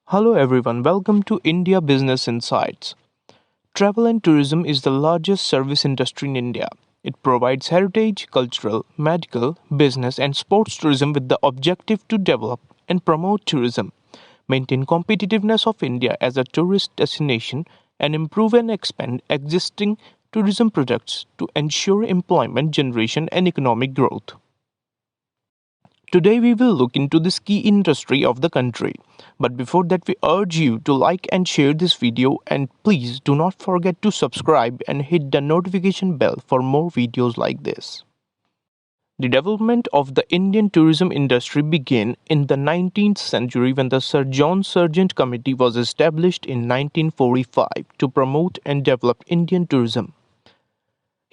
Hello everyone, welcome to India Business Insights. Travel and tourism is the largest service industry in India. It provides heritage, cultural, medical, business, and sports tourism with the objective to develop and promote tourism, maintain competitiveness of India as a tourist destination, and improve and expand existing tourism products to ensure employment generation and economic growth. Today we will look into this key industry of the country. But before that, we urge you to like and share this video, and please do not forget to subscribe and hit the notification bell for more videos like this. The development of the Indian tourism industry began in the 19th century when the Sir John Sargent Committee was established in 1945 to promote and develop Indian tourism.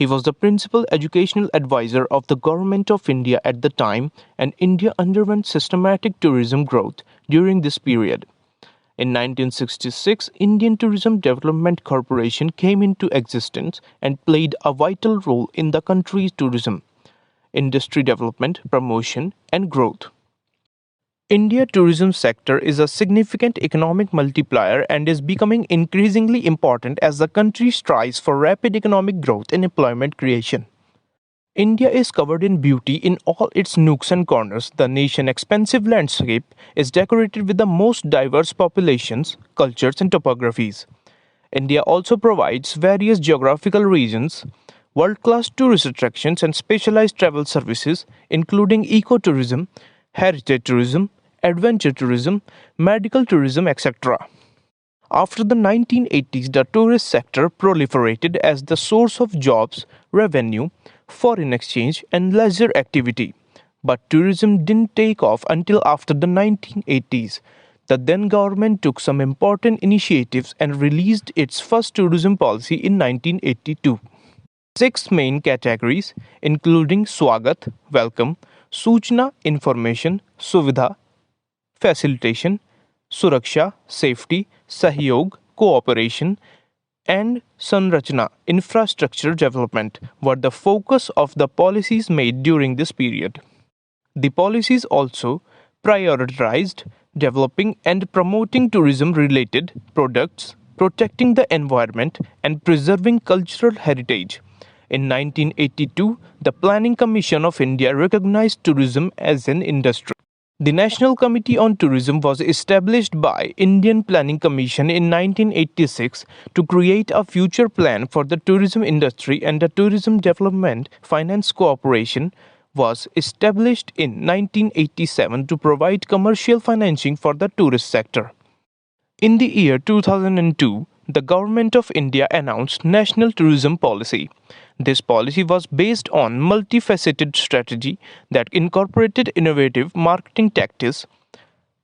He was the principal educational advisor of the Government of India at the time, and India underwent systematic tourism growth during this period. In 1966, Indian Tourism Development Corporation came into existence and played a vital role in the country's tourism, industry development, promotion, and growth. India tourism sector is a significant economic multiplier and is becoming increasingly important as the country strives for rapid economic growth and employment creation. India is covered in beauty in all its nooks and corners. The nation's expansive landscape is decorated with the most diverse populations, cultures, and topographies. India also provides various geographical regions, world-class tourist attractions, and specialized travel services, including ecotourism, heritage tourism, adventure tourism, medical tourism, etc. After the 1980s, the tourist sector proliferated as the source of jobs, revenue, foreign exchange, and leisure activity. But tourism didn't take off until after the 1980s. The then government took some important initiatives and released its first tourism policy in 1982. Six main categories, including Swagat, welcome, Suchna, information, Suvidha, facilitation, Suraksha, safety, Sahyog, cooperation, and Sanrachna, infrastructure development, were the focus of the policies made during this period. The policies also prioritized developing and promoting tourism-related products, protecting the environment, and preserving cultural heritage. In 1982, the Planning Commission of India recognized tourism as an industry. The National Committee on Tourism was established by Indian Planning Commission in 1986 to create a future plan for the tourism industry, and the Tourism Development Finance Corporation was established in 1987 to provide commercial financing for the tourist sector. In the year 2002, the Government of India announced National Tourism Policy. This policy was based on multifaceted strategy that incorporated innovative marketing tactics,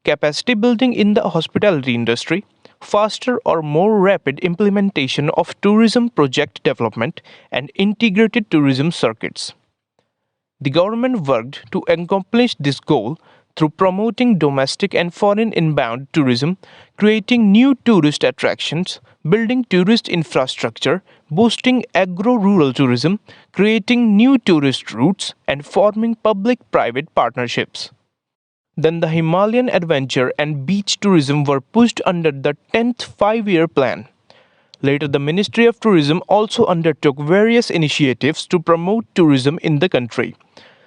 capacity building in the hospitality industry, faster or more rapid implementation of tourism project development, and integrated tourism circuits. The government worked to accomplish this goal through promoting domestic and foreign inbound tourism, creating new tourist attractions, building tourist infrastructure, boosting agro-rural tourism, creating new tourist routes, and forming public-private partnerships. Then the Himalayan adventure and beach tourism were pushed under the 10th five-year plan. Later, the Ministry of Tourism also undertook various initiatives to promote tourism in the country,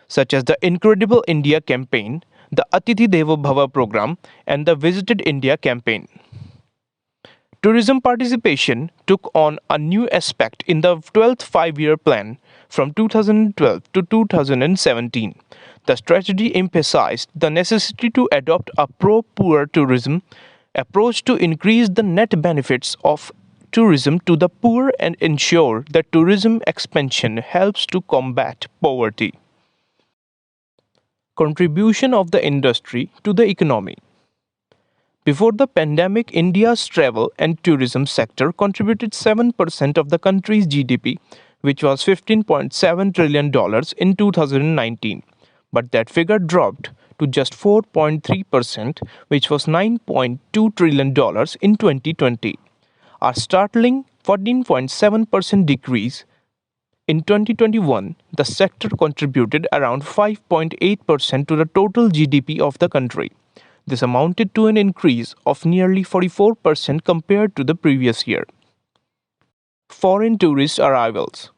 such as the Incredible India campaign, the Atithi Devo Bhava program, and the Visited India campaign. Tourism participation took on a new aspect in the 12th five-year plan from 2012 to 2017. The strategy emphasized the necessity to adopt a pro-poor tourism approach to increase the net benefits of tourism to the poor and ensure that tourism expansion helps to combat poverty. Contribution of the industry to the economy. Before the pandemic, India's travel and tourism sector contributed 7% of the country's GDP, which was $15.7 trillion in 2019. But that figure dropped to just 4.3%, which was $9.2 trillion in 2020. A startling 14.7% decrease. In 2021, the sector contributed around 5.8% to the total GDP of the country. This amounted to an increase of nearly 44% compared to the previous year. Foreign tourist arrivals.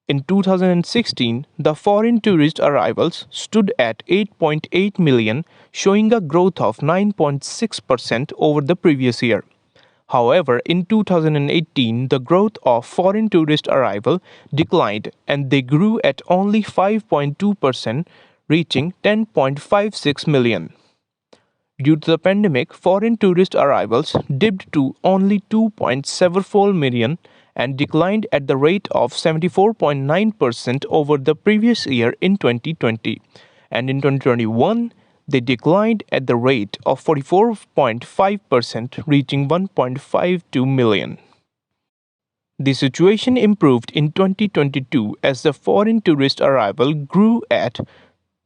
In 2016, the foreign tourist arrivals stood at 8.8 million, showing a growth of 9.6% over the previous year. However, in 2018, the growth of foreign tourist arrival declined and they grew at only 5.2%, reaching 10.56 million. Due to the pandemic, foreign tourist arrivals dipped to only 2.74 million and declined at the rate of 74.9% over the previous year in 2020. And in 2021, they declined at the rate of 44.5%, reaching 1.52 million. The situation improved in 2022 as the foreign tourist arrival grew at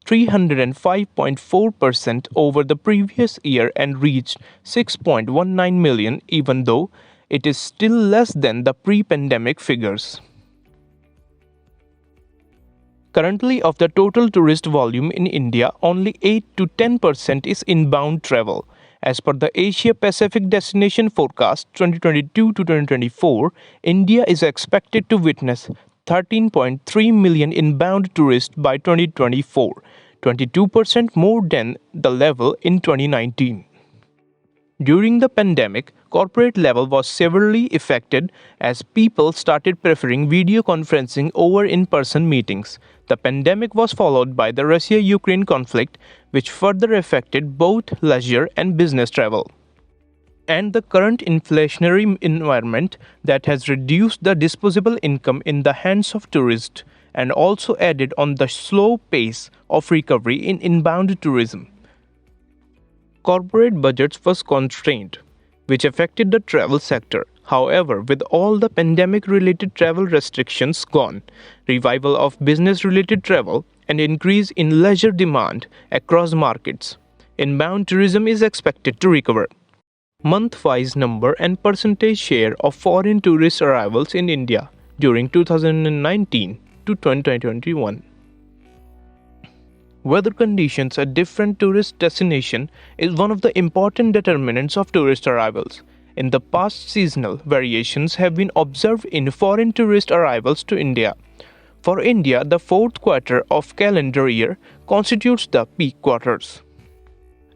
305.4% over the previous year and reached 6.19 million, even though it is still less than the pre-pandemic figures. Currently, of the total tourist volume in India, only 8 to 10% is inbound travel. As per the Asia Pacific Destination Forecast 2022 to 2024, India is expected to witness 13.3 million inbound tourists by 2024, 22% more than the level in 2019. During the pandemic, corporate level was severely affected as people started preferring video conferencing over in-person meetings. The pandemic was followed by the Russia-Ukraine conflict, which further affected both leisure and business travel. And the current inflationary environment that has reduced the disposable income in the hands of tourists and also added on the slow pace of recovery in inbound tourism. Corporate budgets was constrained, which affected the travel sector. However, with all the pandemic-related travel restrictions gone, revival of business-related travel, and increase in leisure demand across markets, inbound tourism is expected to recover. Month-wise number and percentage share of foreign tourist arrivals in India during 2019 to 2021. Weather conditions at different tourist destinations is one of the important determinants of tourist arrivals. In the past, seasonal variations have been observed in foreign tourist arrivals to India. For India, the fourth quarter of calendar year constitutes the peak quarters.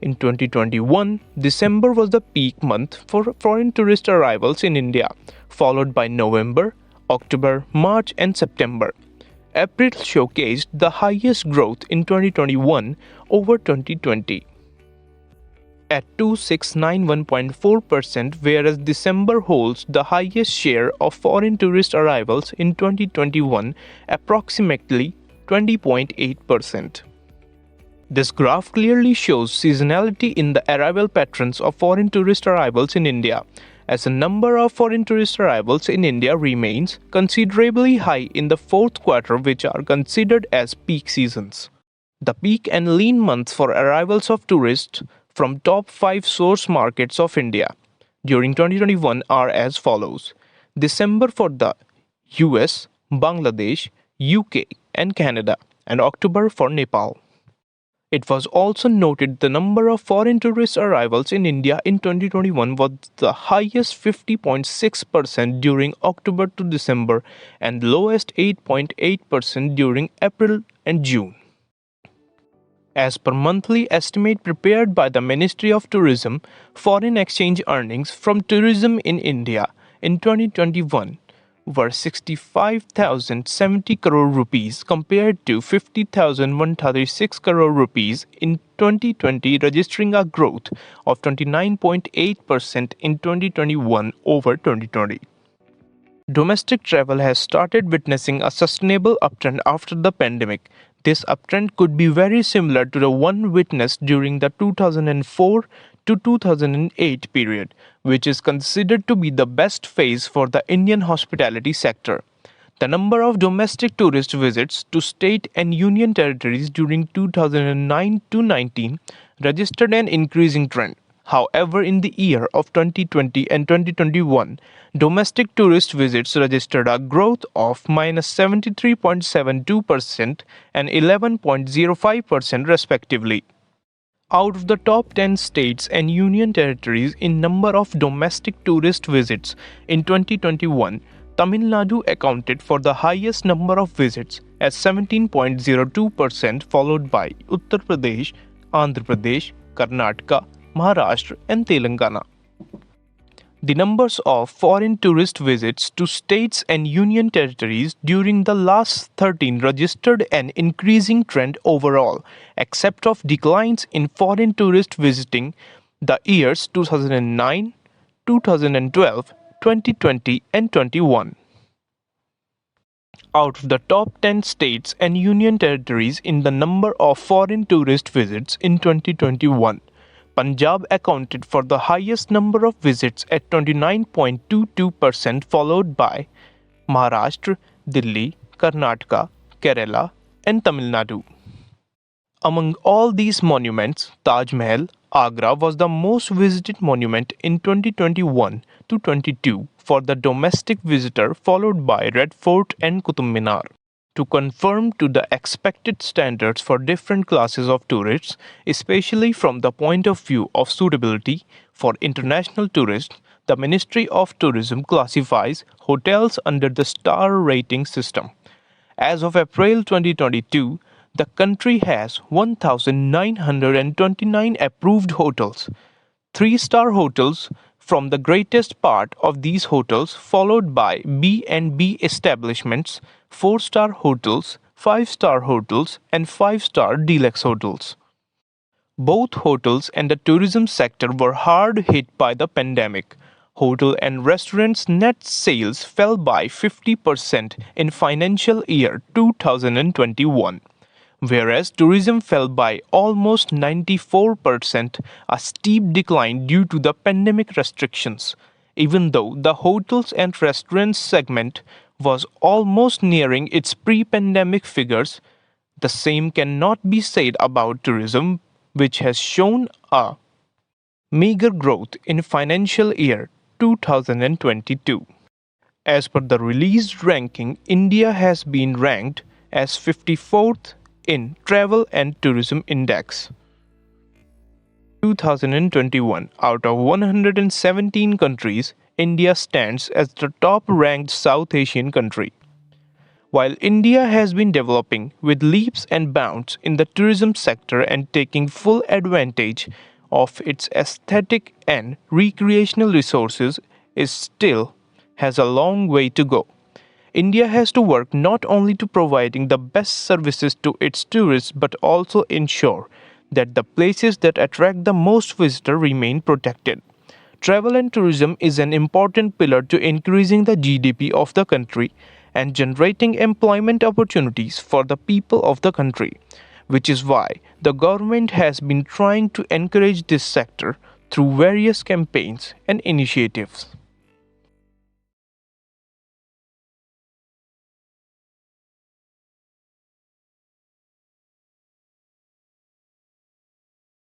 In 2021, December was the peak month for foreign tourist arrivals in India, followed by November, October, March, and September. April showcased the highest growth in 2021 over 2020 at 2691.4%, whereas December holds the highest share of foreign tourist arrivals in 2021, approximately 20.8%. This graph clearly shows seasonality in the arrival patterns of foreign tourist arrivals in India, as the number of foreign tourist arrivals in India remains considerably high in the fourth quarter, which are considered as peak seasons. The peak and lean months for arrivals of tourists from top 5 source markets of India during 2021 are as follows: December for the US, Bangladesh, UK, and Canada, and October for Nepal. It was also noted the number of foreign tourist arrivals in India in 2021 was the highest 50.6% during October to December and lowest 8.8% during April and June. As per monthly estimate prepared by the Ministry of Tourism, foreign exchange earnings from tourism in India in 2021 were 65,070 crore rupees compared to 50,136 crore rupees in 2020, registering a growth of 29.8% in 2021 over 2020. Domestic travel has started witnessing a sustainable uptrend after the pandemic. This uptrend could be very similar to the one witnessed during the 2004 to 2008 period, which is considered to be the best phase for the Indian hospitality sector. The number of domestic tourist visits to state and union territories during 2009 to 19 registered an increasing trend. However, in the year of 2020 and 2021, domestic tourist visits registered a growth of -73.72% and 11.05% respectively. Out of the top 10 states and union territories in number of domestic tourist visits in 2021, Tamil Nadu accounted for the highest number of visits at 17.02%, followed by Uttar Pradesh, Andhra Pradesh, Karnataka, Maharashtra, and Telangana. The numbers of foreign tourist visits to states and union territories during the last 13 registered an increasing trend overall, except of declines in foreign tourist visiting the years 2009, 2012, 2020, and 21. Out of the top 10 states and union territories in the number of foreign tourist visits in 2021, Punjab accounted for the highest number of visits at 29.22%, followed by Maharashtra, Delhi, Karnataka, Kerala, and Tamil Nadu. Among all these monuments, Taj Mahal, Agra was the most visited monument in 2021 to 22 for the domestic visitor, followed by Red Fort and Qutub Minar. To conform to the expected standards for different classes of tourists, especially from the point of view of suitability for international tourists, the Ministry of Tourism classifies hotels under the star rating system. As of April 2022, the country has 1,929 approved hotels. 3-star hotels from the greatest part of these hotels, followed by B&B establishments, 4-star hotels, 5-star hotels, and 5-star deluxe hotels. Both hotels and the tourism sector were hard hit by the pandemic. Hotel and restaurants' net sales fell by 50% in financial year 2021. Whereas tourism fell by almost 94%, a steep decline due to the pandemic restrictions. Even though the hotels and restaurants segment was almost nearing its pre-pandemic figures, the same cannot be said about tourism, which has shown a meager growth in financial year 2022. As per the released ranking, India has been ranked as 54th in Travel and Tourism Index 2021. Out of 117 countries, India stands as the top-ranked South Asian country. While India has been developing with leaps and bounds in the tourism sector and taking full advantage of its aesthetic and recreational resources, it still has a long way to go. India has to work not only to providing the best services to its tourists but also ensure that the places that attract the most visitors remain protected. Travel and tourism is an important pillar to increasing the GDP of the country and generating employment opportunities for the people of the country, which is why the government has been trying to encourage this sector through various campaigns and initiatives.